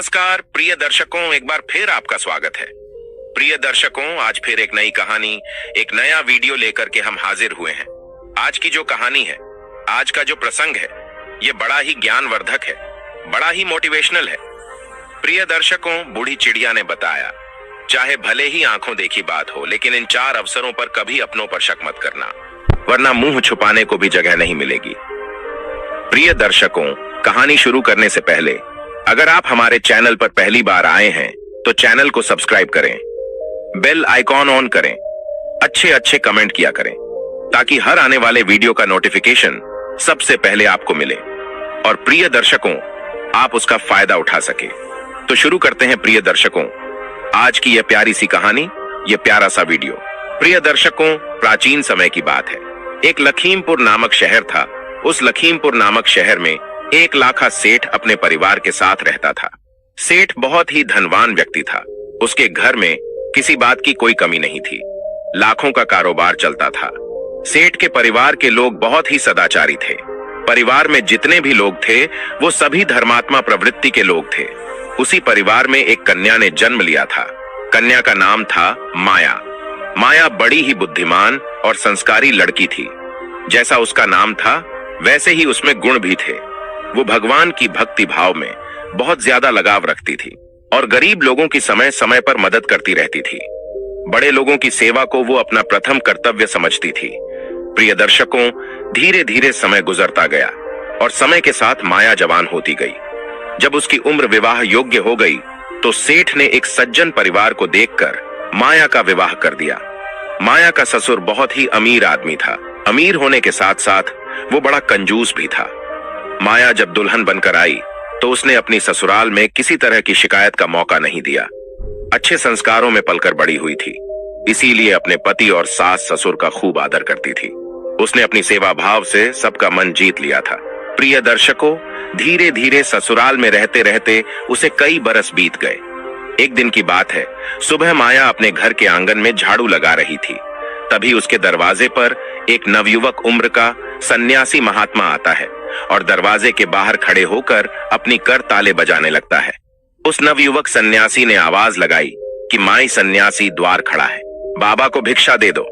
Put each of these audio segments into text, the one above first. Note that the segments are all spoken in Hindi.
नमस्कार प्रिय दर्शकों, एक बार फिर आपका स्वागत है। प्रिय दर्शकों, आज फिर एक नई कहानी, एक नया वीडियो लेकर के हम हाजिर हुए हैं। आज की जो कहानी है, आज का जो प्रसंग है, ये बड़ा ही ज्ञानवर्धक है, बड़ा ही मोटिवेशनल है। प्रिय दर्शकों, बूढ़ी चिड़िया ने बताया, चाहे भले ही आंखों देखी बात हो, लेकिन इन 4 अवसरों पर कभी अपनों पर शक मत करना, वरना मुंह छुपाने को भी जगह नहीं मिलेगी। प्रिय दर्शकों, कहानी शुरू करने से पहले अगर आप हमारे चैनल पर पहली बार आए हैं तो चैनल को सब्सक्राइब करें, बेल आइकॉन ऑन करें, अच्छे कमेंट किया करें, ताकि हर आने वाले वीडियो का नोटिफिकेशन सबसे पहले आपको मिले और प्रिय दर्शकों आप उसका फायदा उठा सके। तो शुरू करते हैं प्रिय दर्शकों आज की यह प्यारी सी कहानी, यह प्यारा सा वीडियो। प्रिय दर्शकों, प्राचीन समय की बात है। एक लखीमपुर नामक शहर था। उस लखीमपुर नामक शहर में एक लाखा सेठ अपने परिवार के साथ रहता था। सेठ बहुत ही धनवान व्यक्ति था। उसके घर में किसी बात की कोई कमी नहीं थी। लाखों का कारोबार चलता था। सेठ के परिवार के लोग बहुत ही सदाचारी थे। परिवार में जितने भी लोग थे वो सभी धर्मात्मा प्रवृत्ति के लोग थे। उसी परिवार में एक कन्या ने जन्म लिया था। कन्या का नाम था माया। माया बड़ी ही बुद्धिमान और संस्कारी लड़की थी। जैसा उसका नाम था वैसे ही उसमें गुण भी थे। वो भगवान की भक्ति भाव में बहुत ज्यादा लगाव रखती थी और गरीब लोगों की समय समय पर मदद करती रहती थी। बड़े लोगों की सेवा को वो अपना प्रथम कर्तव्य समझती थी। प्रिय दर्शकों, धीरे धीरे समय गुजरता गया और समय के साथ माया जवान होती गई। जब उसकी उम्र विवाह योग्य हो गई तो सेठ ने एक सज्जन परिवार को देखकर माया का विवाह कर दिया। माया का ससुर बहुत ही अमीर आदमी था। अमीर होने के साथ साथ वो बड़ा कंजूस भी था। माया जब दुल्हन बनकर आई तो उसने अपनी ससुराल में किसी तरह की शिकायत का मौका नहीं दिया। अच्छे संस्कारों में पलकर बड़ी हुई थी, इसीलिए अपने पति और सास ससुर का खूब आदर करती थी। उसने अपनी सेवा भाव से सबका मन जीत लिया था। प्रिय दर्शकों, धीरे धीरे ससुराल में रहते रहते उसे कई बरस बीत गए। एक दिन की बात है, सुबह माया अपने घर के आंगन में झाड़ू लगा रही थी। तभी उसके दरवाजे पर एक नवयुवक उम्र का सन्यासी महात्मा आता है और दरवाजे के बाहर खड़े होकर अपनी कर ताले बजाने लगता है। उस नवयुवक सन्यासी ने आवाज लगाई कि माई सन्यासी द्वार खड़ा है, बाबा को भिक्षा दे दो।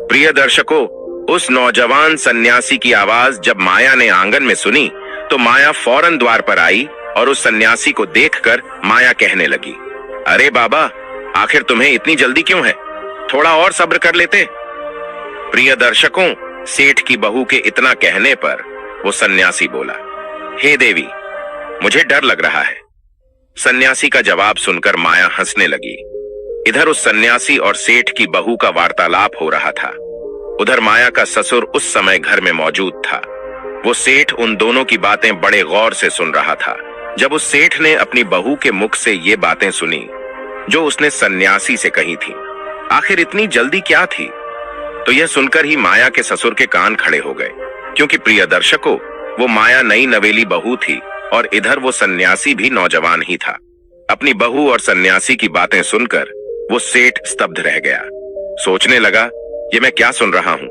प्रिय दर्शकों, उस नौजवान सन्यासी की आवाज जब माया ने आंगन में सुनी तो माया फौरन द्वार पर आई और उस सन्यासी को देखकर माया कहने लगी, अरे बाबा, आखिर तुम्हें इतनी जल्दी क्यों है? थोड़ा और सब्र कर लेते। प्रिय दर्शकों, सेठ की बहू के इतना कहने पर वो सन्यासी बोला, हे देवी, मुझे डर लग रहा है। सन्यासी का जवाब सुनकर माया हंसने लगी। इधर उस सन्यासी और सेठ की बहू का वार्तालाप हो रहा था। उधर माया का ससुर उस समय घर में मौजूद था। वो सेठ उन दोनों की बातें बड़े गौर से सुन रहा था। जब उस सेठ ने अपनी बहू के मुख से ये बातें सुनी जो उसने सन्यासी से कही थी, आखिर इतनी जल्दी क्या थी, तो यह सुनकर ही माया के ससुर के कान खड़े हो गए। क्योंकि प्रिय दर्शकों, वो माया नई नवेली बहू थी और इधर वो सन्यासी भी नौजवान ही था। अपनी बहू और सन्यासी की बातें सुनकर वो सेठ स्तब्ध रह गया। सोचने लगा, ये मैं क्या सुन रहा हूं।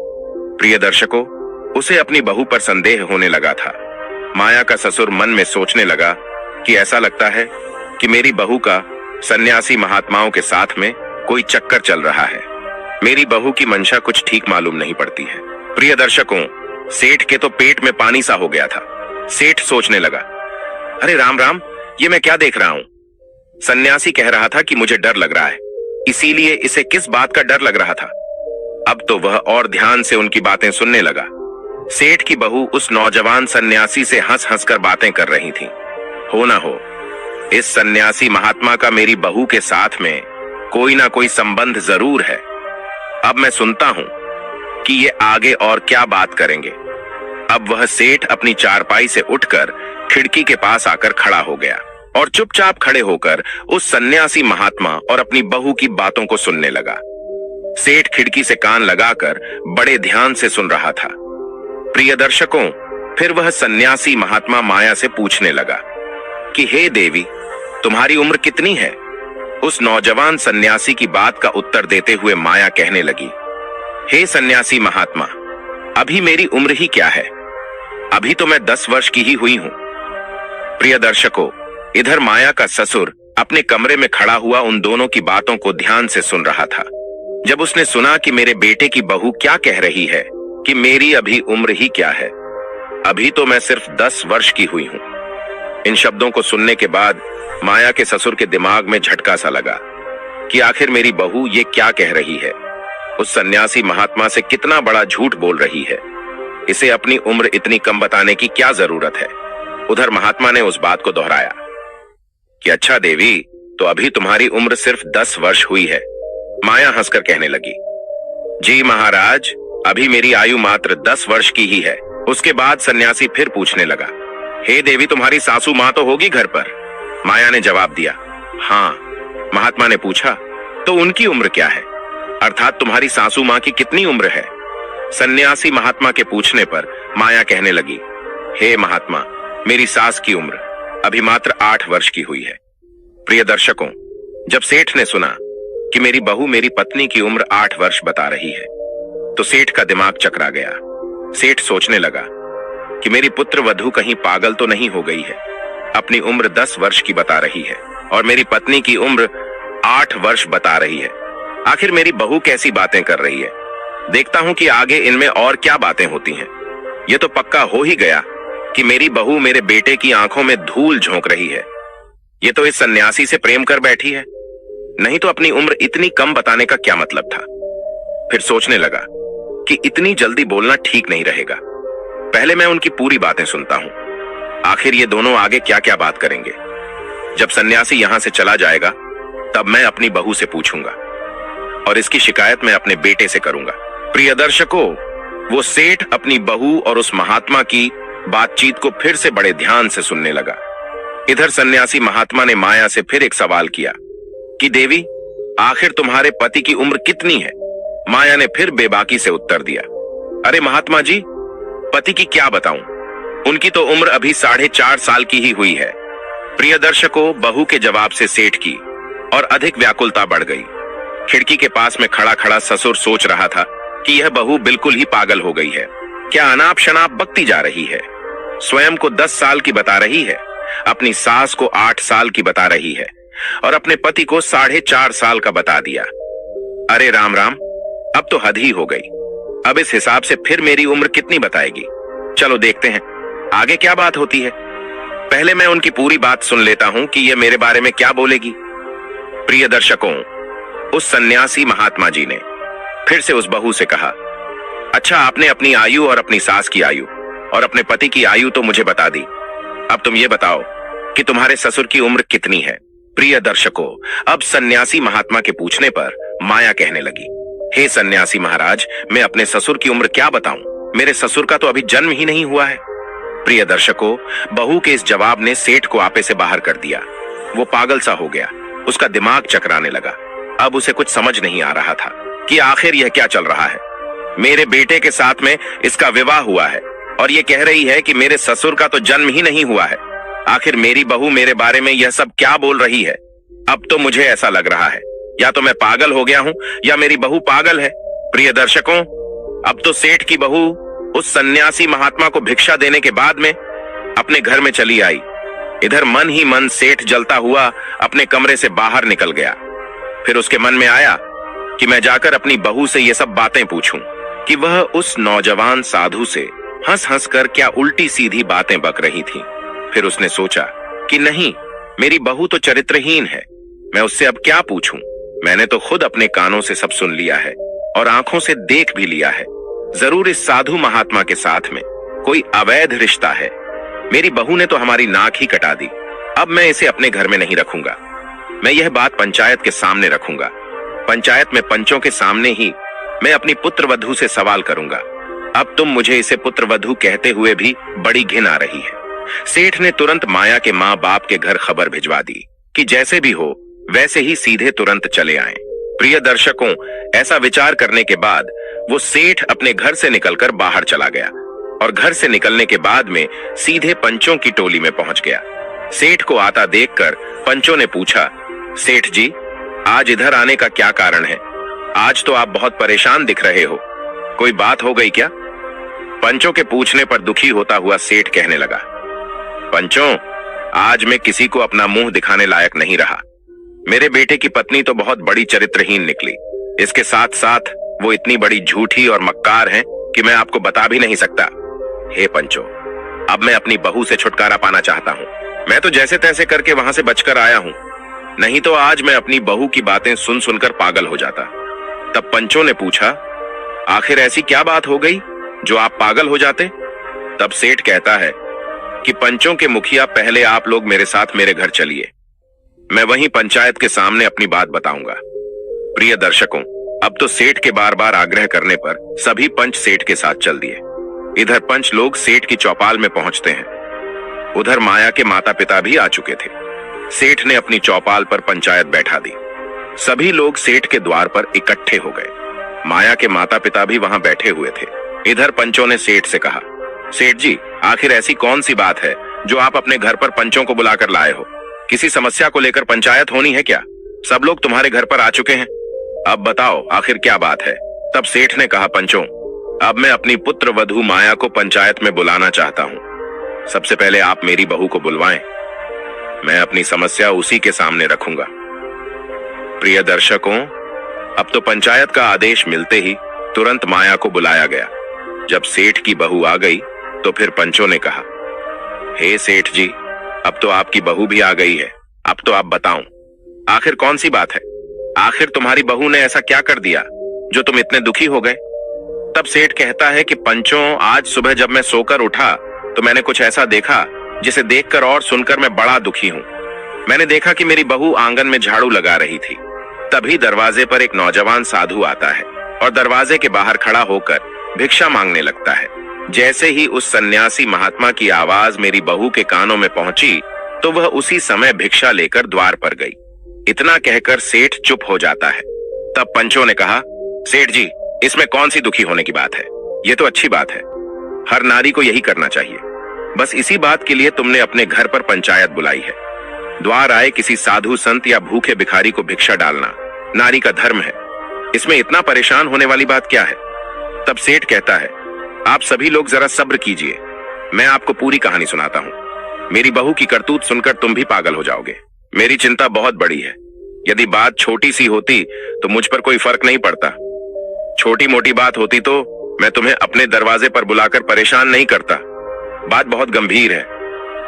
प्रिय दर्शकों, उसे अपनी बहू पर संदेह होने लगा था। माया का ससुर मन में सोचने लगा कि ऐसा लगता है कि मेरी बहू का सन्यासी महात्माओं के साथ में कोई चक्कर चल रहा है। मेरी बहू की मंशा कुछ ठीक मालूम नहीं पड़ती है। प्रिय दर्शकों, सेठ के तो पेट में पानी सा हो गया था। सेठ सोचने लगा, अरे राम राम, ये मैं क्या देख रहा हूं। सन्यासी कह रहा था कि मुझे डर लग रहा है, इसीलिए इसे किस बात का डर लग रहा था। अब तो वह और ध्यान से उनकी बातें सुनने लगा। सेठ की बहू उस नौजवान सन्यासी से हंस हंस कर बातें कर रही थी। हो ना हो, इस सन्यासी महात्मा का मेरी बहू के साथ में कोई ना कोई संबंध जरूर है। अब मैं सुनता हूं कि ये आगे और क्या बात करेंगे। अब वह सेठ अपनी चारपाई से उठकर खिड़की के पास आकर खड़ा हो गया और चुपचाप खड़े होकर उस सन्यासी महात्मा और अपनी बहू की बातों को सुनने लगा। सेठ खिड़की से कान लगाकर बड़े ध्यान से सुन रहा था। प्रिय दर्शकों, फिर वह सन्यासी महात्मा माया से पूछने लगा कि हे देवी, तुम्हारी उम्र कितनी है? उस नौजवान सन्यासी की बात का उत्तर देते हुए माया कहने लगी, हे सन्यासी महात्मा, अभी मेरी उम्र ही क्या है, अभी तो मैं 10 वर्ष की ही हुई हूं। प्रिय दर्शकों, इधर माया का ससुर अपने कमरे में खड़ा हुआ उन दोनों की बातों को ध्यान से सुन रहा था। जब उसने सुना कि मेरे बेटे की बहू क्या कह रही है कि मेरी अभी उम्र ही क्या है, अभी तो मैं सिर्फ 10 वर्ष की हुई हूं। इन शब्दों को सुनने के बाद माया के ससुर के दिमाग में झटका सा लगा कि आखिर मेरी बहू ये क्या कह रही है। उस सन्यासी महात्मा से कितना बड़ा झूठ बोल रही है। इसे अपनी उम्र इतनी कम बताने की क्या जरूरत है। उधर महात्मा ने उस बात को दोहराया कि अच्छा देवी, तो अभी तुम्हारी उम्र सिर्फ 10 वर्ष हुई है। माया हंसकर कहने लगी, जी महाराज, अभी मेरी आयु मात्र 10 वर्ष की ही है। उसके बाद सन्यासी फिर पूछने लगा, हे देवी, तुम्हारी सासू मां तो होगी घर पर? माया ने जवाब दिया, हाँ। महात्मा ने पूछा, तो उनकी उम्र क्या है, अर्थात तुम्हारी सासू मां की कितनी उम्र है? सन्यासी महात्मा के पूछने पर माया कहने लगी, हे महात्मा, मेरी सास की उम्र अभी मात्र 8 वर्ष की हुई है। प्रिय दर्शकों, जब सेठ ने सुना कि मेरी बहू मेरी पत्नी की उम्र 8 वर्ष बता रही है तो सेठ का दिमाग चकरा गया। सेठ सोचने लगा कि मेरी पुत्र वधू कहीं पागल तो नहीं हो गई है, अपनी उम्र 10 वर्ष की बता रही है और मेरी पत्नी की उम्र 8 वर्ष बता रही है। आखिर मेरी बहू कैसी बातें कर रही है? देखता हूं कि आगे इनमें और क्या बातें होती हैं। यह तो पक्का हो ही गया कि मेरी बहू मेरे बेटे की आंखों में धूल झोंक रही है। ये तो इस सन्यासी से प्रेम कर बैठी है, नहीं तो अपनी उम्र इतनी कम बताने का क्या मतलब था। फिर सोचने लगा कि इतनी जल्दी बोलना ठीक नहीं रहेगा, पहले मैं उनकी पूरी बातें सुनता हूं। आखिर ये दोनों आगे क्या क्या बात करेंगे। जब सन्यासी यहां से चला जाएगा तब मैं अपनी बहू से पूछूंगा और इसकी शिकायत मैं अपने बेटे से करूंगा। प्रिय दर्शकों, वो सेठ अपनी बहू और उस महात्मा की बातचीत को फिर से बड़े ध्यान से सुनने लगा। इधर सन्यासी महात्मा ने माया से फिर एक सवाल किया कि देवी, आखिर तुम्हारे पति की उम्र कितनी है? माया ने फिर बेबाकी से उत्तर दिया, अरे महात्मा जी, पति की क्या बताऊं, उनकी तो उम्र अभी 4.5 साल की ही हुई है। प्रिय दर्शकों, बहू के जवाब से सेठ की और अधिक व्याकुलता बढ़ गई। खिड़की के पास में खड़ा खड़ा ससुर सोच रहा था कि यह बहू बिल्कुल ही पागल हो गई है। क्या अनाप शनाप बकती जा रही है। स्वयं को 10 साल की बता रही है, अपनी सास को 8 साल की बता रही है और अपने पति को 4.5 साल का बता दिया। अरे राम राम, अब तो हद ही हो गई। अब इस हिसाब से फिर मेरी उम्र कितनी बताएगी। चलो देखते हैं आगे क्या बात होती है। पहले मैं उनकी पूरी बात सुन लेता हूं कि यह मेरे बारे में क्या बोलेगी। प्रिय दर्शकों, उस सन्यासी महात्मा जी ने फिर से उस बहू से कहा, अच्छा, आपने अपनी आयु और अपनी सास की आयु और अपने पति की आयु तो मुझे बता दी। अब तुम ये बताओ कि तुम्हारे ससुर की उम्र कितनी है। प्रिय दर्शकों, अब सन्यासी महात्मा के पूछने पर माया कहने लगी, हे सन्यासी महाराज, मैं अपने ससुर की उम्र क्या बताऊं, मेरे ससुर का तो अभी जन्म ही नहीं हुआ है। प्रिय दर्शकों, बहू के इस जवाब ने सेठ को आपे से बाहर कर दिया। वो पागल सा हो गया, उसका दिमाग चकराने लगा। अब उसे कुछ समझ नहीं आ रहा था कि आखिर यह क्या चल रहा है। मेरे बेटे के साथ में इसका विवाह हुआ है और ये कह रही है कि मेरे ससुर का तो जन्म ही नहीं हुआ है। आखिर मेरी बहू मेरे बारे में यह सब क्या बोल रही है। अब तो मुझे ऐसा लग रहा है या तो मैं पागल हो गया हूं या मेरी बहू पागल है। प्रिय दर्शकों, अब तो सेठ की बहू उस सन्यासी महात्मा को भिक्षा देने के बाद में अपने घर में चली आई। इधर मन ही मन सेठ जलता हुआ अपने कमरे से बाहर निकल गया। फिर उसके मन में आया कि मैं जाकर अपनी बहू से ये सब बातें पूछूं कि वह उस नौजवान साधु से हंस हंस कर क्या उल्टी सीधी बातें बक रही थी। फिर उसने सोचा कि नहीं, मेरी बहू तो चरित्रहीन है, मैं उससे अब क्या पूछूं। मैंने तो खुद अपने कानों से सब सुन लिया है और आंखों से देख भी लिया है। जरूर इस साधु महात्मा के साथ में कोई अवैध रिश्ता है। मेरी बहू ने तो हमारी नाक ही कटा दी। अब मैं इसे अपने घर में नहीं रखूंगा। मैं यह बात पंचायत के सामने रखूंगा। पंचायत में पंचों के सामने ही मैं अपनी पुत्र वधू से सवाल करूंगा। अब तुम मुझे इसे पुत्र वधू कहते हुए भी बड़ी घिन आ रही है। सेठ ने तुरंत माया के माँ बाप के घर खबर भिजवा दी कि जैसे भी हो वैसे ही सीधे तुरंत चले आएं। प्रिय दर्शकों, ऐसा विचार करने के बाद वो सेठ अपने घर से निकलकर बाहर चला गया और घर से निकलने के बाद में सीधे पंचों की टोली में पहुंच गया। सेठ को आता देखकर पंचों ने पूछा, सेठ जी, आज इधर आने का क्या कारण है? आज तो आप बहुत परेशान दिख रहे हो, कोई बात हो गई क्या? पंचों के पूछने पर दुखी होता हुआ सेठ कहने लगा, पंचों, आज मैं किसी को अपना मुंह दिखाने लायक नहीं रहा। मेरे बेटे की पत्नी तो बहुत बड़ी चरित्रहीन निकली। इसके साथ साथ वो इतनी बड़ी झूठी और मक्कार हैं कि मैं आपको बता भी नहीं सकता। हे पंचो, अब मैं अपनी बहू से छुटकारा पाना चाहता हूँ। मैं तो जैसे तैसे करके वहां से बचकर आया हूँ, नहीं तो आज मैं अपनी बहू की बातें सुन सुनकर पागल हो जाता। तब पंचों ने पूछा, आखिर ऐसी क्या बात हो गई जो आप पागल हो जाते? तब सेठ कहता है कि पंचों के मुखिया, पहले आप लोग मेरे साथ मेरे घर चलिए, मैं वहीं पंचायत के सामने अपनी बात बताऊंगा। प्रिय दर्शकों, अब तो सेठ के बार बार आग्रह करने पर सभी पंच सेठ के साथ चल दिए। इधर पंच लोग सेठ की चौपाल में पहुंचते हैं। उधर माया के माता पिता भी आ चुके थे। सेठ ने अपनी चौपाल पर पंचायत बैठा दी। सभी लोग सेठ के द्वार पर इकट्ठे हो गए। माया के माता पिता भी वहां बैठे हुए थे। इधर पंचों ने सेठ से कहा, सेठ जी, आखिर ऐसी कौन सी बात है जो आप अपने घर पर पंचों को बुलाकर लाए हो? किसी समस्या को लेकर पंचायत होनी है क्या? सब लोग तुम्हारे घर पर आ चुके हैं, अब बताओ आखिर क्या बात है? तब सेठ ने कहा, पंचों, अब मैं अपनी पुत्र वधू माया को पंचायत में बुलाना चाहता हूं। सबसे पहले आप मेरी बहू को बुलवाएं, मैं अपनी समस्या उसी के सामने रखूंगा। प्रिय दर्शकों, अब तो पंचायत का आदेश मिलते ही तुरंत माया को बुलाया गया। जब सेठ की बहू आ गई तो फिर पंचों ने कहा, हे सेठ जी, अब तो आपकी बहू भी आ गई है, अब तो आप बताओ आखिर कौन सी बात है? आखिर तुम्हारी बहू ने ऐसा क्या कर दिया जो तुम इतने दुखी हो गए? तब सेठ कहता है कि पंचों, आज सुबह जब मैं सोकर उठा तो मैंने कुछ ऐसा देखा जिसे देखकर और सुनकर मैं बड़ा दुखी हूं। मैंने देखा कि मेरी बहू आंगन में झाड़ू लगा रही थी। तभी दरवाजे पर एक नौजवान साधु आता है और दरवाजे के बाहर खड़ा होकर भिक्षा मांगने लगता है। जैसे ही उस सन्यासी महात्मा की आवाज मेरी बहू के कानों में पहुंची तो वह उसी समय भिक्षा लेकर द्वार पर गई। इतना कहकर सेठ चुप हो जाता है। तब पंचों ने कहा, सेठ जी, इसमें कौन सी दुखी होने की बात है? ये तो अच्छी बात है, हर नारी को यही करना चाहिए। बस इसी बात के लिए तुमने अपने घर पर पंचायत बुलाई है। द्वार आए किसी साधु संत या भूखे भिखारी को भिक्षा डालना नारी का धर्म है, इसमें इतना परेशान होने वाली बात क्या है? तब सेठ कहता है, आप सभी लोग जरा सब्र कीजिए, मैं आपको पूरी कहानी सुनाता हूँ। मेरी बहू की करतूत सुनकर तुम भी पागल हो जाओगे। मेरी चिंता बहुत बड़ी है। यदि बात छोटी सी होती तो मुझ पर कोई फर्क नहीं पड़ता। छोटी मोटी बात होती तो मैं तुम्हें अपने दरवाजे पर बुलाकर परेशान नहीं करता। बात बहुत गंभीर है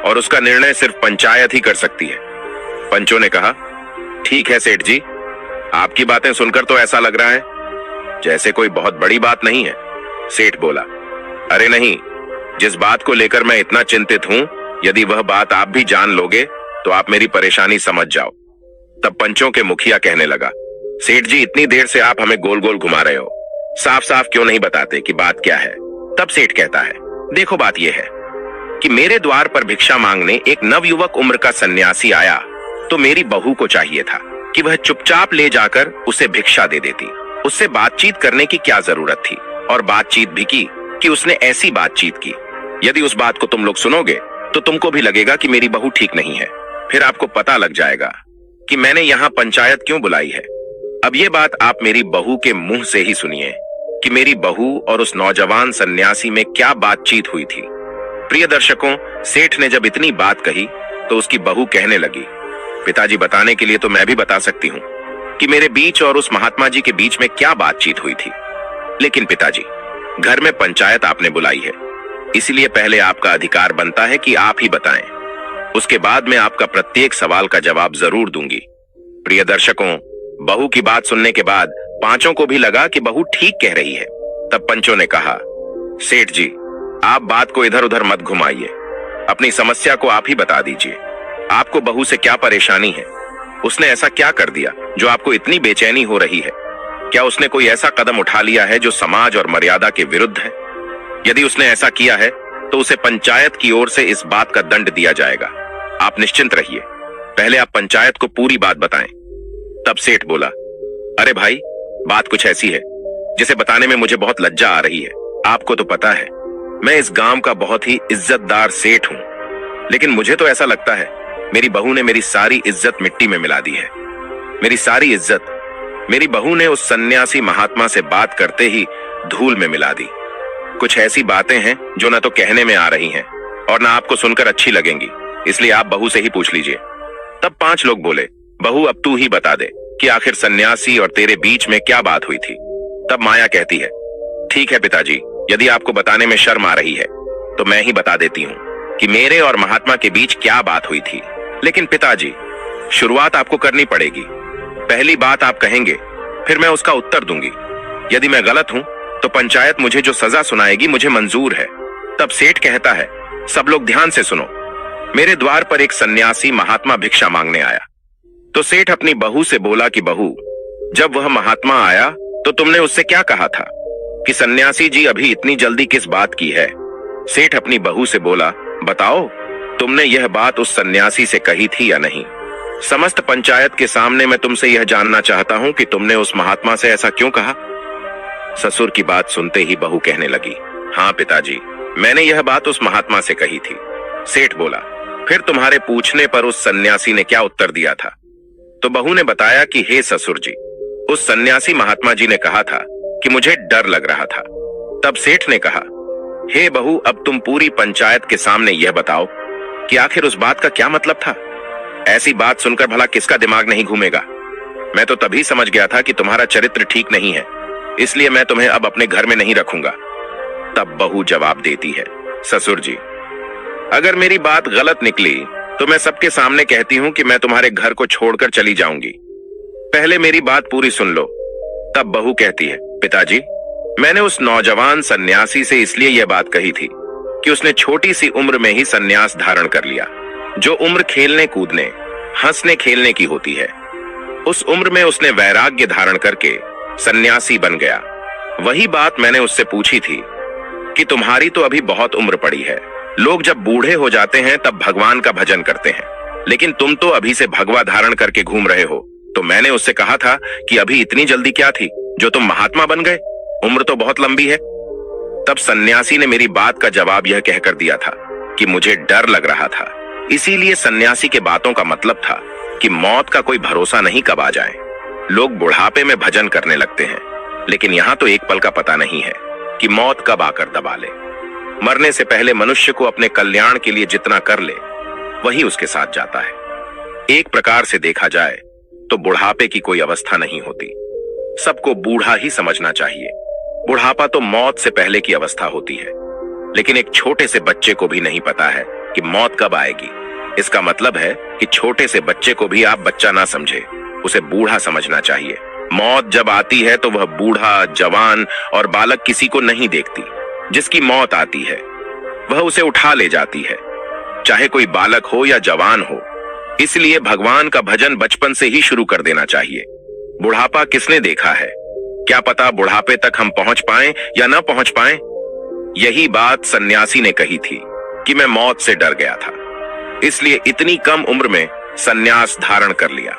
और उसका निर्णय सिर्फ पंचायत ही कर सकती है। पंचों ने कहा, ठीक है सेठ जी, आपकी बातें सुनकर तो ऐसा लग रहा है जैसे कोई बहुत बड़ी बात नहीं है। सेठ बोला, अरे नहीं, जिस बात को लेकर मैं इतना चिंतित हूं, यदि वह बात आप भी जान लोगे तो आप मेरी परेशानी समझ जाओ। तब पंचों के मुखिया कहने लगा, सेठ जी, इतनी देर से आप हमें गोल गोल घुमा रहे हो, साफ साफ क्यों नहीं बताते कि बात क्या है? तब सेठ कहता है, देखो बात यह है कि मेरे द्वार पर भिक्षा मांगने एक नवयुवक उम्र का सन्यासी आया तो मेरी बहू को चाहिए था कि वह चुपचाप ले जाकर उसे भिक्षा दे देती। उससे बातचीत करने की क्या जरूरत थी? और बातचीत भी की कि उसने ऐसी बातचीत की, यदि उस बात को तुम लोग सुनोगे तो तुमको भी लगेगा कि मेरी बहू ठीक नहीं है। फिर आपको पता लग जाएगा कि मैंने यहाँ पंचायत क्यों बुलाई है। अब ये बात आप मेरी बहू के मुंह से ही सुनिए कि मेरी बहू और उस नौजवान सन्यासी में क्या बातचीत हुई थी। प्रिय दर्शकों, सेठ ने जब इतनी बात कही तो उसकी बहू कहने लगी, पिताजी, बताने के लिए तो मैं भी बता सकती हूँ कि मेरे बीच और उस महात्मा जी के बीच में क्या बातचीत हुई थी, लेकिन पिताजी, घर में पंचायत आपने बुलाई है, इसलिए पहले आपका अधिकार बनता है कि आप ही बताएं। उसके बाद मैं आपका प्रत्येक सवाल का जवाब जरूर दूंगी। प्रिय दर्शकों, बहू की बात सुनने के बाद पांचों को भी लगा कि बहू ठीक कह रही है। तब पंचों ने कहा, सेठ जी, आप बात को इधर उधर मत घुमाइए, अपनी समस्या को आप ही बता दीजिए। आपको बहू से क्या परेशानी है? उसने ऐसा क्या कर दिया जो आपको इतनी बेचैनी हो रही है? क्या उसने कोई ऐसा कदम उठा लिया है जो समाज और मर्यादा के विरुद्ध है? यदि उसने ऐसा किया है तो उसे पंचायत की ओर से इस बात का दंड दिया जाएगा। आप निश्चिंत रहिए, पहले आप पंचायत को पूरी बात बताएं। तब सेठ बोला, अरे भाई, बात कुछ ऐसी है जिसे बताने में मुझे बहुत लज्जा आ रही है। आपको तो पता है मैं इस गांव का बहुत ही इज्जतदार सेठ हूं, लेकिन मुझे तो ऐसा लगता है मेरी बहू ने मेरी सारी इज्जत मिट्टी में मिला दी है। मेरी सारी इज्जत मेरी बहू ने उस सन्यासी महात्मा से बात करते ही धूल में मिला दी। कुछ ऐसी बातें हैं जो ना तो कहने में आ रही हैं और ना आपको सुनकर अच्छी लगेंगी। इसलिए आप बहू से ही पूछ लीजिए। तब 5 लोग बोले, बहू अब तू ही बता दे कि आखिर सन्यासी और तेरे बीच में क्या बात हुई थी। तब माया कहती है, ठीक है पिताजी, यदि आपको बताने में शर्म आ रही है तो मैं ही बता देती हूँ कि मेरे और महात्मा के बीच क्या बात हुई थी। लेकिन पिताजी, शुरुआत आपको करनी पड़ेगी। पहली बात आप कहेंगे, फिर मैं उसका उत्तर दूंगी। यदि मैं गलत हूं तो पंचायत मुझे जो सजा सुनाएगी मुझे मंजूर है। तब सेठ कहता है, सब लोग ध्यान से सुनो। मेरे द्वार पर एक सन्यासी महात्मा भिक्षा मांगने आया। तो सेठ अपनी बहू से बोला कि बहू, जब वह महात्मा आया तो तुमने उससे क्या कहा था कि सन्यासी जी अभी इतनी जल्दी किस बात की है। सेठ अपनी बहू से बोला, बताओ तुमने यह बात उस सन्यासी से कही थी या नहीं। समस्त पंचायत के सामने मैं तुमसे यह जानना चाहता हूं कि तुमने उस महात्मा से ऐसा क्यों कहा। ससुर की बात सुनते ही बहू कहने लगी, हाँ पिताजी, मैंने यह बात उस महात्मा से कही थी। सेठ बोला, फिर तुम्हारे पूछने पर उस सन्यासी ने क्या उत्तर दिया था। तो बहू ने बताया कि हे ससुर जी, उस सन्यासी महात्मा जी ने कहा था कि मुझे डर लग रहा था। तब सेठ ने कहा, हे बहू, अब तुम पूरी पंचायत के सामने यह बताओ कि आखिर उस बात का क्या मतलब था। ऐसी बात सुनकर भला किसका दिमाग नहीं घूमेगा। मैं तो तभी समझ गया था कि तुम्हारा चरित्र ठीक नहीं है, इसलिए मैं तुम्हें अब अपने घर में नहीं रखूंगा। तब बहू जवाब देती है, ससुर जी, अगर मेरी बात गलत निकली तो मैं सबके सामने कहती हूं कि मैं तुम्हारे घर को छोड़कर चली जाऊंगी। पहले मेरी बात पूरी सुन लो। तब बहू कहती है, पिताजी, मैंने उस नौजवान सन्यासी से इसलिए यह बात कही थी कि उसने छोटी सी उम्र में ही सन्यास धारण कर लिया। जो उम्र खेलने कूदने, हंसने खेलने की होती है, उस उम्र में उसने वैराग्य धारण करके सन्यासी बन गया। वही बात मैंने उससे पूछी थी कि तुम्हारी तो अभी बहुत उम्र पड़ी है। लोग जब बूढ़े हो जाते हैं तब भगवान का भजन करते हैं, लेकिन तुम तो अभी से भगवा धारण करके घूम रहे हो। तो मैंने उससे कहा था कि अभी इतनी जल्दी क्या थी जो तुम महात्मा बन गए, उम्र तो बहुत लंबी है। तब सन्यासी ने मेरी बात का जवाब यह कहकर दिया था कि मुझे डर लग रहा था। इसीलिए सन्यासी के बातों का मतलब था कि मौत का कोई भरोसा नहीं कब आ जाए। लोग बुढ़ापे में भजन करने लगते हैं, लेकिन यहाँ तो एक पल का पता नहीं है कि मौत कब आकर दबा ले। मरने से पहले मनुष्य को अपने कल्याण के लिए जितना कर ले वही उसके साथ जाता है। एक प्रकार से देखा जाए तो बुढ़ापे की कोई अवस्था नहीं होती, सबको बूढ़ा ही समझना चाहिए। बुढ़ापा तो मौत से पहले की अवस्था होती है, लेकिन एक छोटे से बच्चे को भी नहीं पता है कि मौत कब आएगी। इसका मतलब है कि छोटे से बच्चे को भी आप बच्चा ना समझे, उसे बूढ़ा समझना चाहिए। मौत जब आती है तो वह बूढ़ा, जवान और बालक किसी को नहीं देखती। जिसकी मौत आती है वह उसे उठा ले जाती है, चाहे कोई बालक हो या जवान हो। इसलिए भगवान का भजन बचपन से ही शुरू कर देना चाहिए। बुढ़ापा किसने देखा है, क्या पता बुढ़ापे तक हम पहुंच पाएं या ना पहुंच पाएं। यही बात सन्यासी ने कही थी कि मैं मौत से डर गया था, इसलिए इतनी कम उम्र में सन्यास धारण कर लिया।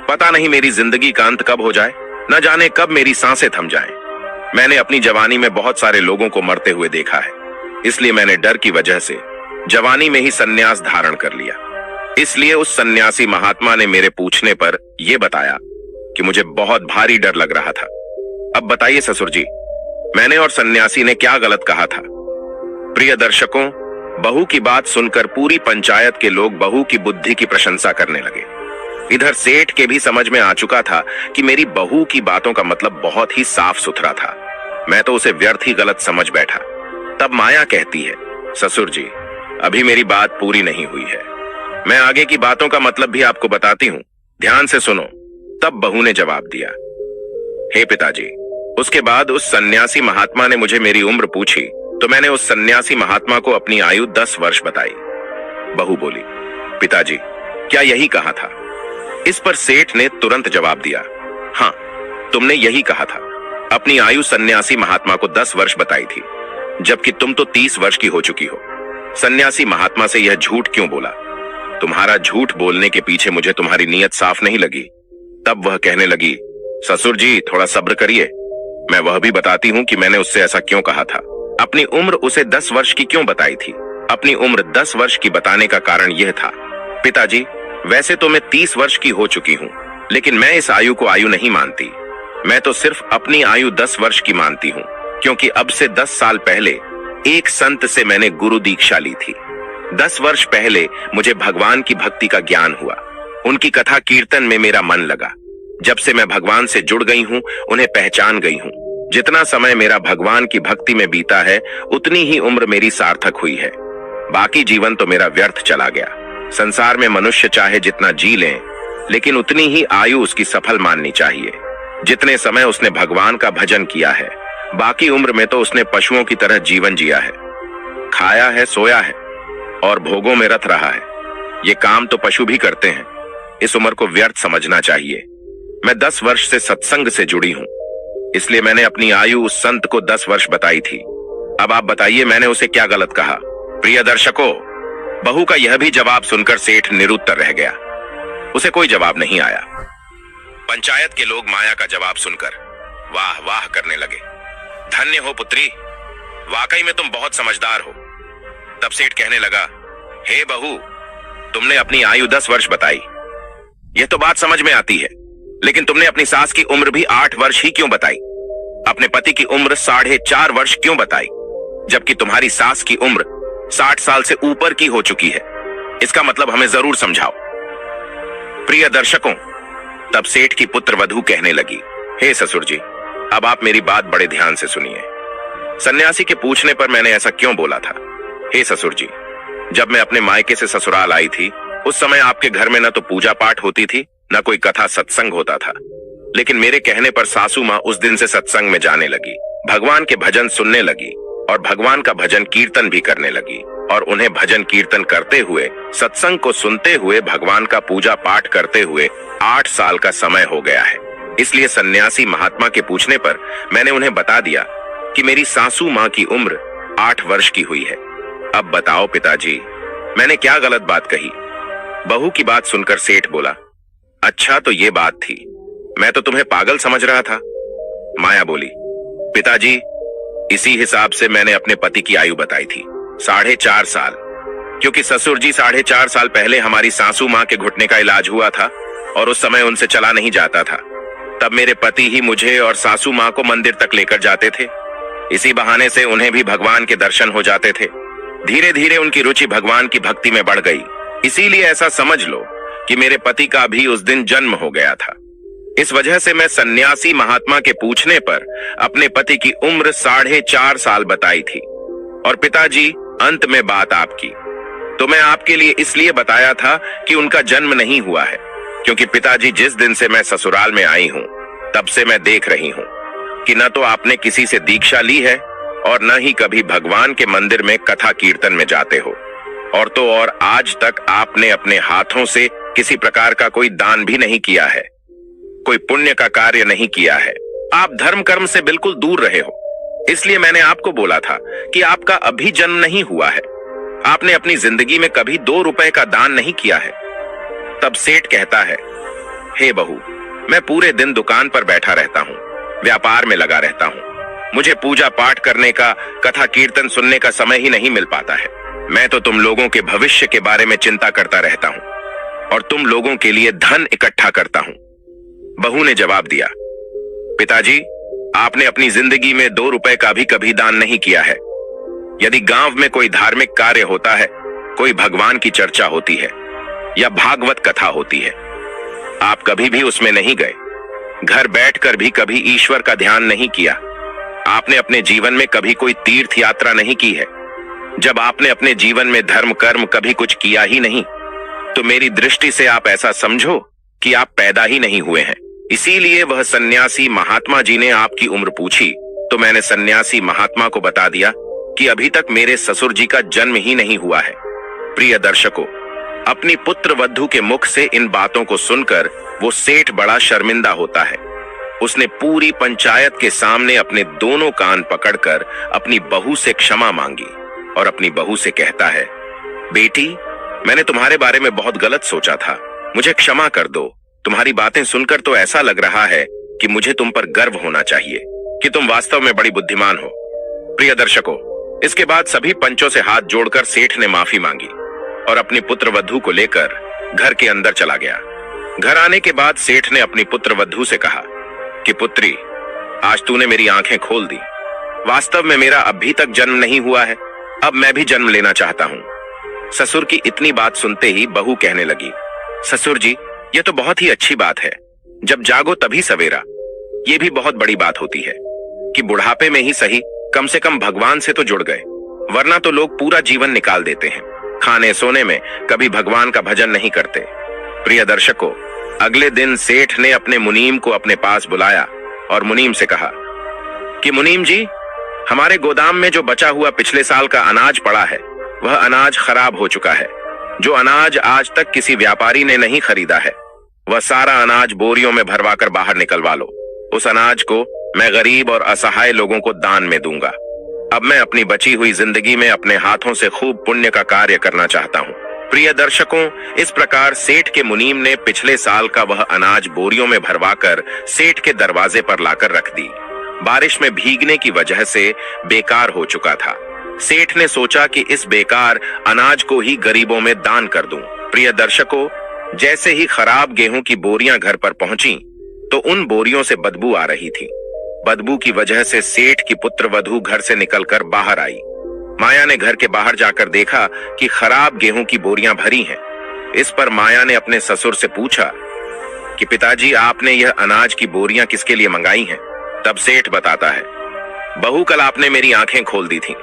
पता नहीं मेरी जिंदगी का अंत कब हो जाए, न जाने कब मेरी सांसें थम जाएं। मैंने अपनी जवानी में बहुत सारे लोगों को मरते हुए देखा है, इसलिए मैंने डर की वजह से जवानी में ही सन्यास धारण कर लिया। इसलिए उस सन्यासी महात्मा ने मेरे पूछने पर यह बताया कि मुझे बहुत भारी डर लग रहा था। अब बताइए ससुर जी, मैंने और सन्यासी ने क्या गलत कहा था। प्रिय दर्शकों, बहू की बात सुनकर पूरी पंचायत के लोग बहू की बुद्धि की प्रशंसा करने लगे। इधर सेठ के भी समझ में आ चुका था कि मेरी बहू की बातों का मतलब बहुत ही साफ सुथरा था। मैं तो उसे व्यर्थ ही गलत समझ बैठा। तब माया कहती है, ससुर जी, अभी मेरी बात पूरी नहीं हुई है, मैं आगे की बातों का मतलब भी आपको बताती हूँ, ध्यान से सुनो। तब बहू ने जवाब दिया, हे पिताजी, उसके बाद उस सन्यासी महात्मा ने मुझे मेरी उम्र पूछी तो मैंने उस सन्यासी महात्मा को अपनी आयु 10 वर्ष बताई। बहू बोली, पिताजी, क्या यही कहा था? इस पर सेठ ने तुरंत जवाब दिया, हाँ, तुमने यही कहा था। अपनी आयु सन्यासी महात्मा को 10 वर्ष बताई थी, जबकि तुम तो 30 वर्ष की हो चुकी हो। सन्यासी महात्मा से यह झूठ क्यों बोला? तुम्हारा झूठ बोलने के पीछे मुझे तुम्हारी नीयत साफ नहीं लगी। तब वह कहने लगी, ससुर जी, थोड़ा सब्र करिए, मैं वह भी बताती हूँ कि मैंने उससे ऐसा क्यों कहा था। अपनी उम्र उसे 10 वर्ष की क्यों बताई थी? अपनी उम्र 10 वर्ष की बताने का कारण यह था, पिताजी, वैसे तो मैं 30 वर्ष की हो चुकी हूँ, लेकिन मैं इस आयु को आयु नहीं मानती। मैं तो सिर्फ अपनी आयु 10 वर्ष की मानती हूँ, क्योंकि अब से 10 साल पहले एक संत से मैंने गुरु दीक्षा ली थी। 10 वर्ष पहले मुझे भगवान की भक्ति का ज्ञान हुआ। उनकी कथा कीर्तन में मेरा मन लगा। जब से मैं भगवान से जुड़ गई हूँ, उन्हें पहचान गई हूँ। जितना समय मेरा भगवान की भक्ति में बीता है, उतनी ही उम्र मेरी सार्थक हुई है। बाकी जीवन तो मेरा व्यर्थ चला गया। संसार में मनुष्य चाहे जितना जी ले, लेकिन उतनी ही आयु उसकी सफल माननी चाहिए जितने समय उसने भगवान का भजन किया है। बाकी उम्र में तो उसने पशुओं की तरह जीवन जिया है, खाया है, सोया है और भोगों में रत रहा है। ये काम तो पशु भी करते हैं। इस उम्र को व्यर्थ समझना चाहिए। मैं 10 वर्ष से सत्संग से जुड़ी हूं, इसलिए मैंने अपनी आयु उस संत को 10 वर्ष बताई थी। अब आप बताइए मैंने उसे क्या गलत कहा? प्रिय दर्शकों, बहू का यह भी जवाब सुनकर सेठ निरुत्तर रह गया। उसे कोई जवाब नहीं आया। पंचायत के लोग माया का जवाब सुनकर वाह वाह करने लगे। धन्य हो पुत्री, वाकई में तुम बहुत समझदार हो। तब सेठ कहने लगा, हे बहू, तुमने अपनी आयु 10 वर्ष बताई, यह तो बात समझ में आती है, लेकिन तुमने अपनी सास की उम्र भी 8 वर्ष ही क्यों बताई? अपने पति की उम्र 4.5 वर्ष क्यों बताई, जबकि तुम्हारी सास की उम्र 60 साल से ऊपर की हो चुकी है? इसका मतलब हमें जरूर समझाओ। प्रिय दर्शकों, तब सेठ की पुत्र वधू कहने लगी, हे ससुर जी, अब आप मेरी बात बड़े ध्यान से सुनिए। सन्यासी के पूछने पर मैंने ऐसा क्यों बोला था? हे ससुर जी, जब मैं अपने मायके से ससुराल आई थी, उस समय आपके घर में न तो पूजा पाठ होती थी, न कोई कथा सत्संग होता था। लेकिन मेरे कहने पर सासू माँ उस दिन से सत्संग में जाने लगी, भगवान के भजन सुनने लगी और भगवान का भजन कीर्तन भी करने लगी। और उन्हें भजन कीर्तन करते हुए, सत्संग को सुनते हुए, भगवान का पूजा पाठ करते हुए 8 साल का समय हो गया है। इसलिए सन्यासी महात्मा के पूछने पर मैंने उन्हें बता दिया कि मेरी सासू माँ की उम्र 8 वर्ष की हुई है। अब बताओ पिताजी, मैंने क्या गलत बात कही? बहू की बात सुनकर सेठ बोला, अच्छा तो ये बात थी, मैं तो तुम्हें पागल समझ रहा था। माया बोली, पिताजी, इसी हिसाब से मैंने अपने पति की आयु बताई थी, 4.5 साल, क्योंकि ससुर जी 4.5 साल पहले हमारी सासू माँ के घुटने का इलाज हुआ था और उस समय उनसे चला नहीं जाता था। तब मेरे पति ही मुझे और सासू माँ को मंदिर तक लेकर जाते थे। इसी बहाने से उन्हें भी भगवान के दर्शन हो जाते थे। धीरे धीरे उनकी रुचि भगवान की भक्ति में बढ़ गई। इसीलिए ऐसा समझ लो कि मेरे पति का भी उस दिन जन्म हो गया था। इस वजह से मैं सन्यासी महात्मा के पूछने पर अपने पति की उम्र 4.5 साल बताई थी। और पिताजी, अंत में बात आपकी, तो मैं आपके लिए इसलिए बताया था कि उनका जन्म नहीं हुआ है, क्योंकि पिताजी जिस दिन से मैं ससुराल में आई हूं, तब से मैं देख रही हूं कि न तो आपने किसी से दीक्षा ली है और न ही कभी भगवान के मंदिर में कथा कीर्तन में जाते हो। और तो और आज तक आपने अपने हाथों से किसी प्रकार का कोई दान भी नहीं किया है, कोई पुण्य का कार्य नहीं किया है। आप धर्म कर्म से बिल्कुल दूर रहे हो। इसलिए मैंने आपको बोला था कि आपका अभी जन्म नहीं हुआ है। आपने अपनी जिंदगी में कभी 2 रुपए का दान नहीं किया है। तब सेठ कहता है, हे बहू, मैं पूरे दिन दुकान पर बैठा रहता हूँ, व्यापार में लगा रहता हूँ। मुझे पूजा पाठ करने का, कथा कीर्तन सुनने का समय ही नहीं मिल पाता है। मैं तो तुम लोगों के भविष्य के बारे में चिंता करता रहता हूँ और तुम लोगों के लिए धन इकट्ठा करता हूँ। बहू ने जवाब दिया, पिताजी, आपने अपनी जिंदगी में 2 रुपए का भी कभी दान नहीं किया है। यदि गांव में कोई धार्मिक कार्य होता है, कोई भगवान की चर्चा होती है या भागवत कथा होती है, आप कभी भी उसमें नहीं गए। घर बैठकर भी कभी ईश्वर का ध्यान नहीं किया। आपने अपने जीवन में कभी कोई तीर्थ यात्रा नहीं की है। जब आपने अपने जीवन में धर्म कर्म कभी कुछ किया ही नहीं, तो मेरी दृष्टि से आप ऐसा समझो कि आप पैदा ही नहीं हुए हैं। इसीलिए वह सन्यासी महात्मा जी ने आपकी उम्र पूछी, तो मैंने सन्यासी महात्मा को बता दिया कि अभी तक मेरे ससुर जी का जन्म ही नहीं हुआ है। प्रिय दर्शकों, अपनी पुत्र वधू के मुख से इन बातों को सुनकर वो सेठ बड़ा शर्मिंदा होता है। उसने पूरी पंचायत के सामने अपने दोनों कान पकड़कर अपनी बहू से क्षमा मांगी और अपनी बहू से कहता है, बेटी, मैंने तुम्हारे बारे में बहुत गलत सोचा था, मुझे क्षमा कर दो। तुम्हारी बातें सुनकर तो ऐसा लग रहा है कि मुझे तुम पर गर्व होना चाहिए कि तुम वास्तव में बड़ी बुद्धिमान हो। प्रिय दर्शकों, इसके बाद सभी पंचों से हाथ जोड़कर सेठ ने माफी मांगी और अपनी पुत्र वधू को लेकर घर के अंदर चला गया। घर आने के बाद सेठ ने अपनी पुत्र वधू से कहा कि पुत्री, आज तूने मेरी आंखें खोल दी। वास्तव में मेरा अभी तक जन्म नहीं हुआ है, अब मैं भी जन्म लेना चाहता हूँ। ससुर की इतनी बात सुनते ही बहू कहने लगी, ससुर जी, यह तो बहुत ही अच्छी बात है, जब जागो तभी सवेरा। ये भी बहुत बड़ी बात होती है कि बुढ़ापे में ही सही कम से कम भगवान से तो जुड़ गए, वरना तो लोग पूरा जीवन निकाल देते हैं, खाने सोने में कभी भगवान का भजन नहीं करते। प्रिय दर्शकों, अगले दिन सेठ ने अपने मुनीम को अपने पास बुलाया और मुनीम से कहा कि मुनीम जी, हमारे गोदाम में जो बचा हुआ पिछले साल का अनाज पड़ा है, वह अनाज खराब हो चुका है। जो अनाज आज तक किसी व्यापारी ने नहीं खरीदा है, वह सारा अनाज बोरियों में भरवा कर बाहर निकलवा लो। उस अनाज को मैं गरीब और असहाय लोगों को दान में दूंगा। अब मैं अपनी बची हुई जिंदगी में अपने हाथों से खूब पुण्य का कार्य करना चाहता हूँ। प्रिय दर्शकों, इस प्रकार सेठ के मुनीम ने पिछले साल का वह अनाज बोरियों में भरवाकर सेठ के दरवाजे पर लाकर रख दी। बारिश में भीगने की वजह से बेकार हो चुका था। सेठ ने सोचा कि इस बेकार अनाज को ही गरीबों में दान कर दूं। प्रिय दर्शकों, जैसे ही खराब गेहूं की बोरियां घर पर पहुंची तो उन बोरियों से बदबू आ रही थी। बदबू की वजह से सेठ की पुत्रवधू घर से निकलकर बाहर आई। माया ने घर के बाहर जाकर देखा कि खराब गेहूं की बोरियां भरी हैं। इस पर माया ने अपने ससुर से पूछा कि पिताजी, आपने यह अनाज की बोरियां किसके लिए मंगाई हैं? तब सेठ बताता है, बहू, कल आपने मेरी आंखें खोल दी थी।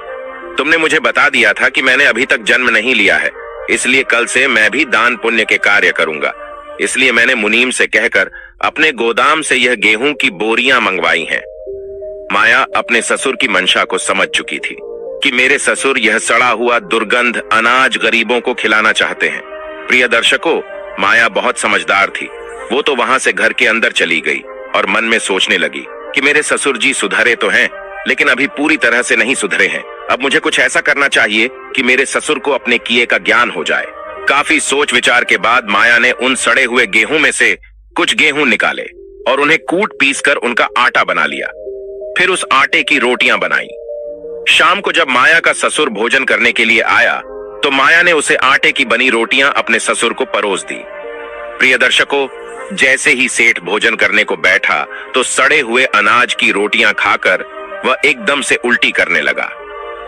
तुमने मुझे बता दिया था कि मैंने अभी तक जन्म नहीं लिया है, इसलिए कल से मैं भी दान पुण्य के कार्य करूंगा। इसलिए मैंने मुनीम से कहकर अपने गोदाम से यह गेहूं की बोरियां मंगवाई हैं। माया अपने ससुर की मंशा को समझ चुकी थी कि मेरे ससुर यह सड़ा हुआ दुर्गंध अनाज गरीबों को खिलाना चाहते हैं। प्रिय दर्शकों, माया बहुत समझदार थी। वो तो वहां से घर के अंदर चली गई और मन में सोचने लगी कि मेरे ससुर जी सुधरे तो हैं, लेकिन अभी पूरी तरह से नहीं सुधरे हैं। अब मुझे कुछ ऐसा करना चाहिए कि मेरे ससुर को अपने किए का ज्ञान हो जाए। काफी सोच विचार के बाद माया ने उन सड़े हुए गेहूं में से कुछ गेहूं निकाले और उन्हें कूट पीसकर उनका आटा बना लिया। फिर उस आटे की रोटियां बनाई। शाम को जब माया का ससुर भोजन करने के लिए आया तो माया ने उसे आटे की बनी रोटियां अपने ससुर को परोस दी। प्रिय दर्शकों, जैसे ही सेठ भोजन करने को बैठा तो सड़े हुए अनाज की रोटियां खाकर वह एकदम से उल्टी करने लगा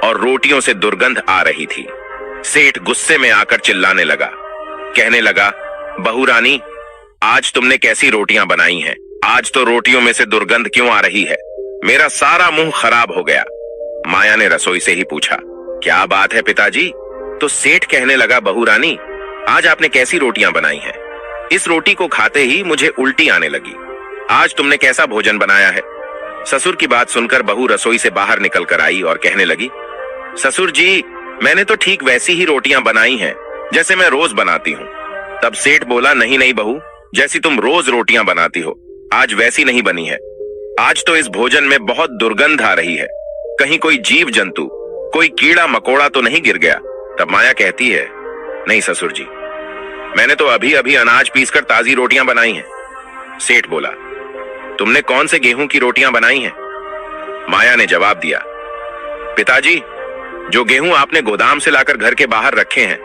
और रोटियों से दुर्गंध आ रही थी। सेठ गुस्से में आकर चिल्लाने लगा, कहने लगा, बहू रानी, आज तुमने कैसी रोटियां बनाई हैं? आज तो रोटियों में से दुर्गंध क्यों आ रही है? मेरा सारा मुंह खराब हो गया। माया ने रसोई से ही पूछा, क्या बात है पिताजी? तो सेठ कहने लगा, बहू रानी, आज आपने कैसी रोटियां बनाई हैं? इस रोटी को खाते ही मुझे उल्टी आने लगी। आज तुमने कैसा भोजन बनाया है? ससुर की बात सुनकर बहू रसोई से बाहर निकल कर आई और कहने लगी, ससुर जी, मैंने तो ठीक वैसी ही रोटियां बनाई हैं जैसे मैं रोज बनाती हूँ। तब सेठ बोला, नहीं नहीं बहू, जैसी तुम रोज रोटियां बनाती हो, आज वैसी नहीं बनी है। आज तो इस भोजन में बहुत दुर्गंध आ रही है। कहीं कोई जीव जंतु, कोई कीड़ा मकोड़ा तो नहीं गिर गया? तब माया कहती है, नहीं ससुर जी, मैंने तो अभी अभी अनाज पीसकर ताजी रोटियां बनाई हैं। सेठ बोला, तुमने कौन से गेहूं की रोटियां बनाई हैं? माया ने जवाब दिया, पिताजी, जो गेहूं आपने गोदाम से लाकर घर के बाहर रखे हैं,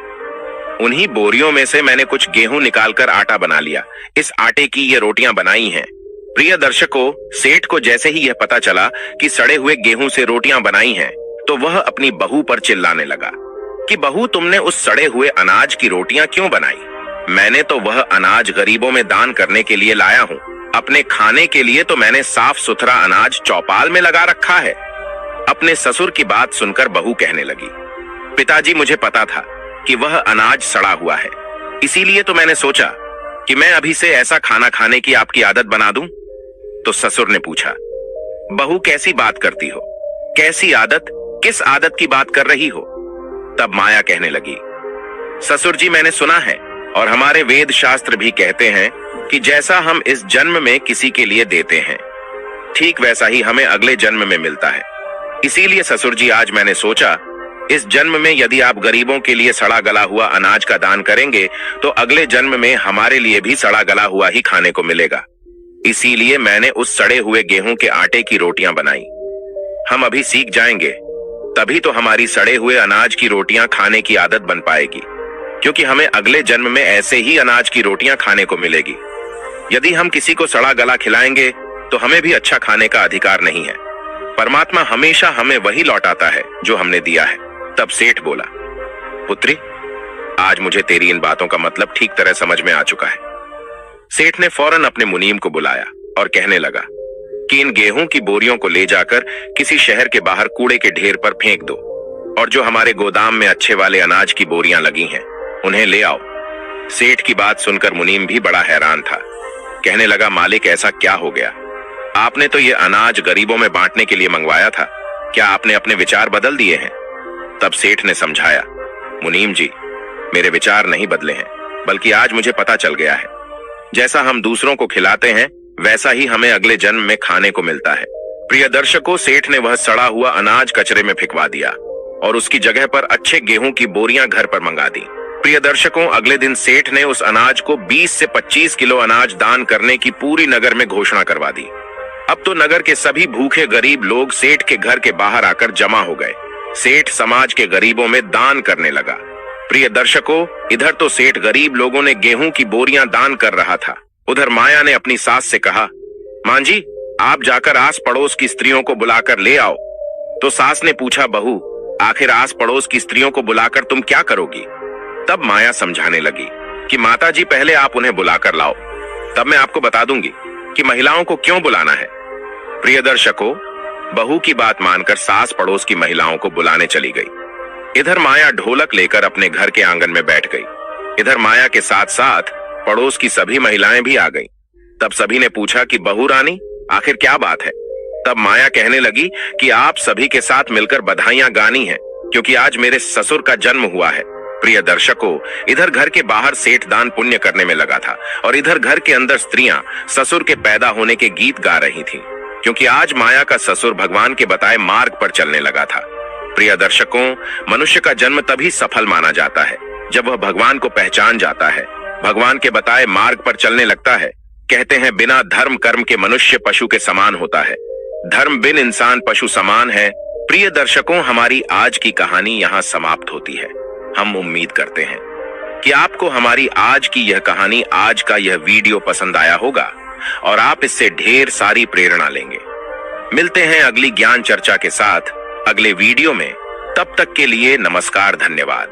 उन्हीं बोरियों में से मैंने कुछ गेहूं निकालकर आटा बना लिया। इस आटे की ये रोटियां बनाई हैं। प्रिय दर्शकों, सेठ को जैसे ही यह पता चला कि सड़े हुए गेहूं से रोटियां बनाई हैं, तो वह अपनी बहू पर चिल्लाने लगा कि बहू, तुमने उस सड़े हुए अनाज की रोटियां क्यों बनाई? मैंने तो वह अनाज गरीबों में दान करने के लिए लाया हूं। अपने खाने के लिए तो मैंने साफ सुथरा अनाज चौपाल में लगा रखा है। अपने ससुर की बात सुनकर बहू कहने लगी, पिताजी, मुझे पता था कि वह अनाज सड़ा हुआ है, इसीलिए तो मैंने सोचा कि मैं अभी से ऐसा खाना खाने की आपकी आदत बना दूं। तो ससुर ने पूछा, बहू, कैसी बात करती हो? कैसी आदत? किस आदत की बात कर रही हो? तब माया कहने लगी, ससुर जी, मैंने सुना है और हमारे वेद शास्त्र भी कहते हैं कि जैसा हम इस जन्म में किसी के लिए देते हैं, ठीक वैसा ही हमें अगले जन्म में मिलता है। इसीलिए ससुर जी, आज मैंने सोचा, इस जन्म में यदि आप गरीबों के लिए सड़ा गला हुआ अनाज का दान करेंगे तो अगले जन्म में हमारे लिए भी सड़ा गला हुआ ही खाने को मिलेगा। इसीलिए मैंने उस सड़े हुए गेहूं के आटे की रोटियां बनाई। हम अभी सीख जाएंगे, तभी तो हमारी सड़े हुए अनाज की रोटियां खाने की आदत बन पाएगी, क्योंकि हमें अगले जन्म में ऐसे ही अनाज की रोटियां खाने को मिलेगी। यदि हम किसी को सड़ा गला खिलाएंगे तो हमें भी अच्छा खाने का अधिकार नहीं है। परमात्मा हमेशा हमें वही लौटाता है जो हमने दिया है। तब सेठ बोला, पुत्री, आज मुझे तेरी इन बातों का मतलब ठीक तरह समझ में आ चुका है। सेठ ने फौरन अपने मुनीम को बुलाया और कहने लगा कि इन गेहूं की बोरियों को ले जाकर किसी शहर के बाहर कूड़े के ढेर पर फेंक दो और जो हमारे गोदाम में अच्छे वाले अनाज की बोरियां लगी हैं उन्हें ले आओ। सेठ की बात सुनकर मुनीम भी बड़ा हैरान था। कहने लगा, मालिक ऐसा क्या हो गया? आपने तो ये अनाज गरीबों में बांटने के लिए मंगवाया था, क्या आपने अपने विचार बदल दिए हैं? तब सेठ ने समझाया, मुनीम जी, मेरे विचार नहीं बदले हैं, बल्कि आज मुझे पता चल गया है, जैसा हम दूसरों को खिलाते हैं वैसा ही हमें अगले जन्म में खाने को मिलता है। प्रिय दर्शकों, सेठ ने वह सड़ा हुआ अनाज कचरे में फेंकवा दिया और उसकी जगह पर अच्छे गेहूं की बोरियां घर पर मंगा दी। प्रिय दर्शकों, अगले दिन सेठ ने उस अनाज को 20 से 25 किलो अनाज दान करने की पूरी नगर में घोषणा करवा दी। अब तो नगर के सभी भूखे गरीब लोग सेठ के घर के बाहर आकर जमा हो गए। सेठ समाज के गरीबों में दान करने लगा। प्रिय दर्शकों, इधर तो सेठ गरीब लोगों ने गेहूं की बोरियां दान कर रहा था, उधर माया ने अपनी सास से कहा, मां जी, आप जाकर आस पड़ोस की स्त्रियों को बुलाकर ले आओ। तो सास ने पूछा, बहू, आखिर आस पड़ोस की स्त्रियों को बुलाकर तुम क्या करोगी? तब माया समझाने लगी कि माता जी, पहले आप उन्हें बुलाकर लाओ, तब मैं आपको बता दूंगी कि महिलाओं को क्यों बुलाना है। प्रिय दर्शकों, बहू की बात मानकर सास पड़ोस की महिलाओं को बुलाने चली गई। इधर माया ढोलक लेकर अपने घर के आंगन में बैठ गई। इधर माया के साथ साथ पड़ोस की सभी महिलाएं भी आ गईं। तब सभी ने पूछा कि बहू रानी, आखिर क्या बात है? तब माया कहने लगी कि आप सभी के साथ मिलकर बधाइयां गानी हैं, क्योंकि आज मेरे ससुर का जन्म हुआ है। प्रिय दर्शकों, इधर घर के बाहर सेठ दान पुण्य करने में लगा था और इधर घर के अंदर स्त्रियां ससुर के पैदा होने के गीत गा रही थीं, क्योंकि आज माया का ससुर भगवान के बताए मार्ग पर चलने लगा था। प्रिय दर्शकों, मनुष्य का जन्म तभी सफल माना जाता है जब वह भगवान को पहचान जाता है, भगवान के बताए मार्ग पर चलने लगता है। कहते हैं, बिना धर्म कर्म के मनुष्य पशु के समान होता है, धर्म बिन इंसान पशु समान है। प्रिय दर्शकों, हमारी आज की कहानी यहाँ समाप्त होती है। हम उम्मीद करते हैं कि आपको हमारी आज की यह कहानी, आज का यह वीडियो पसंद आया होगा और आप इससे ढेर सारी प्रेरणा लेंगे। मिलते हैं अगली ज्ञान चर्चा के साथ अगले वीडियो में। तब तक के लिए नमस्कार, धन्यवाद।